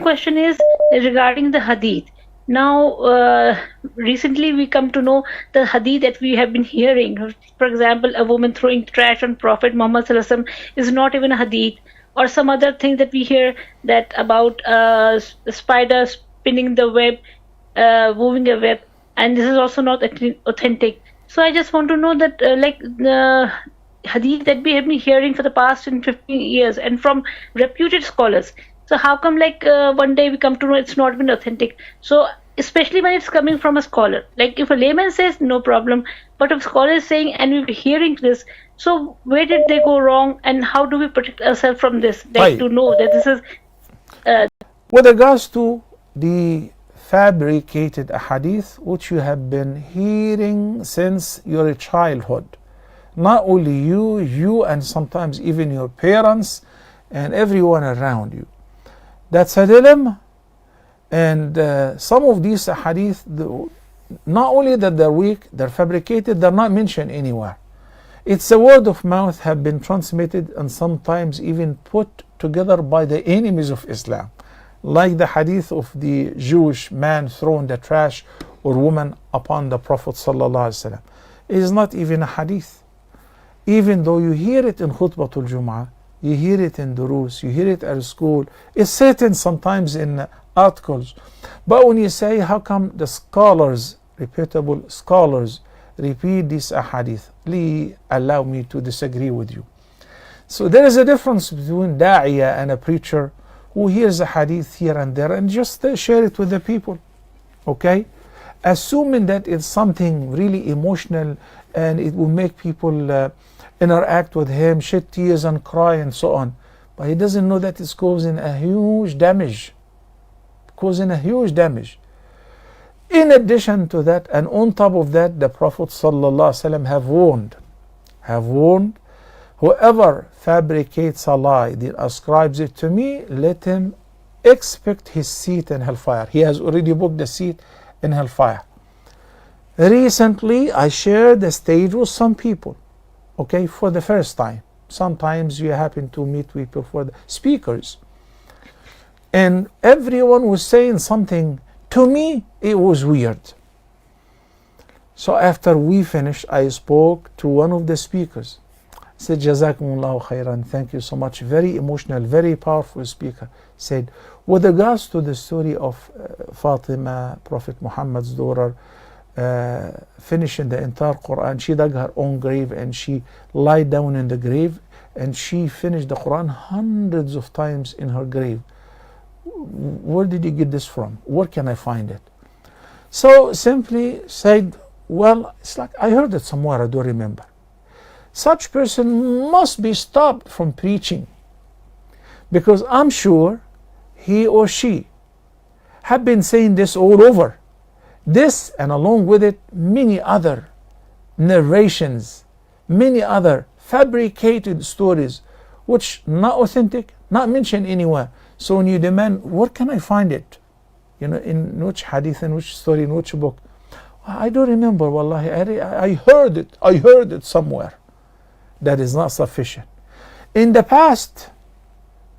question is regarding the hadith. Now, recently we come to know the hadith that we have been hearing. For example, a woman throwing trash on Prophet Muhammad Sallallahu Alaihi Wasallam is not even a hadith, or some other thing that we hear that about the spider spinning the web, weaving a web, and this is also not authentic. So I just want to know that, like the hadith that we have been hearing for the past 15 years and from reputed scholars. So how come like one day we come to know it's not been authentic? So especially when it's coming from a scholar, like if a layman says no problem, but if a scholar is saying and we're hearing this, so where did they go wrong and how do we protect ourselves from this? Like to know that this is. With regards to the fabricated hadith which you have been hearing since your childhood, not only you and sometimes even your parents and everyone around you, that's a dilemma. And some of these hadith, not only that they're weak, they're fabricated, they're not mentioned anywhere. It's a word of mouth have been transmitted and sometimes even put together by the enemies of Islam, like the hadith of the Jewish man throwing the trash or woman upon the Prophet ﷺ. It is not even a hadith. Even though you hear it in Khutbatul Jum'ah, you hear it in Durus, you hear it at school, it's written sometimes in articles. But when you say, how come the scholars, reputable scholars, repeat this hadith, please allow me to disagree with you. So there is a difference between da'iyah and a preacher who hears a hadith here and there and just share it with the people. Okay? Assuming that it's something really emotional and it will make people interact with him, shed tears and cry and so on. But he doesn't know that it's causing a huge damage. Causing a huge damage. In addition to that, and on top of that, the Prophet ﷺ have warned, whoever fabricates a lie that ascribes it to me, let him expect his seat in hellfire. He has already booked the seat in hellfire. Recently, I shared the stage with some people, okay, for the first time. Sometimes you happen to meet people for the speakers. And everyone was saying something. To me, it was weird. So after we finished, I spoke to one of the speakers. I said, Jazakumullahu khairan, thank you so much. Very emotional, very powerful speaker. Said, with regards to the story of Fatima, Prophet Muhammad's daughter, finishing the entire Quran, she dug her own grave and she lied down in the grave and she finished the Quran hundreds of times in her grave. Where did you get this from? Where can I find it? So simply said, well, it's like I heard it somewhere, I don't remember. Such person must be stopped from preaching, because I'm sure he or she have been saying this all over. This, and along with it, many other narrations, many other fabricated stories, which not authentic, not mentioned anywhere. So when you demand, where can I find it? You know, in which hadith, in which story, in which book? I don't remember, wallahi. I heard it somewhere. That is not sufficient. In the past,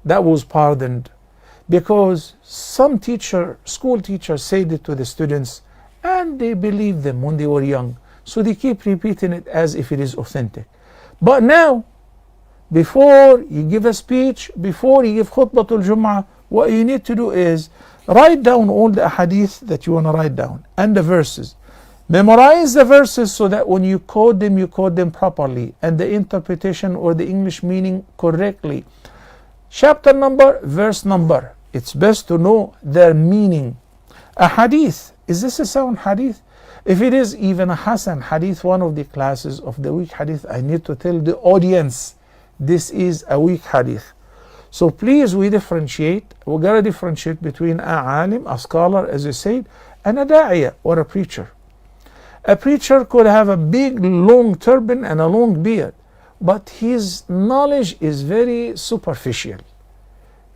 that was pardoned because some school teachers said it to the students and they believed them when they were young. So they keep repeating it as if it is authentic. But now, before you give a speech, before you give khutbatul Jum'ah, what you need to do is write down all the hadith that you want to write down and the verses. Memorize the verses so that when you quote them properly and the interpretation or the English meaning correctly. Chapter number, verse number. It's best to know their meaning. A hadith, is this a sound hadith? If it is even a Hasan hadith, one of the classes of the weak hadith, I need to tell the audience this is a weak hadith. So please, we gotta differentiate between a alim, a scholar, as I said, and a da'iyah or a preacher. A preacher could have a big long turban and a long beard, but his knowledge is very superficial.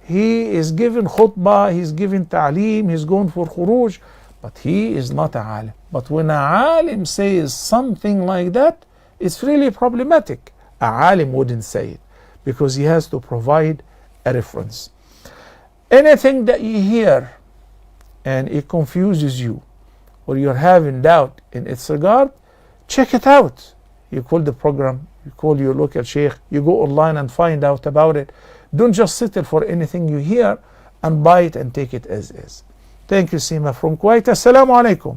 He is given khutbah, he's given ta'aleem, he's going for khuruj, but he is not a alim. But when a alim says something like that, it's really problematic. A alim wouldn't say it because he has to provide a reference. Anything that you hear and it confuses you, or you're having doubt in its regard, check it out. You call the program, you call your local sheikh, you go online and find out about it. Don't just settle for anything you hear and buy it and take it as is. Thank you, Sima from Kuwait. Assalamu alaikum.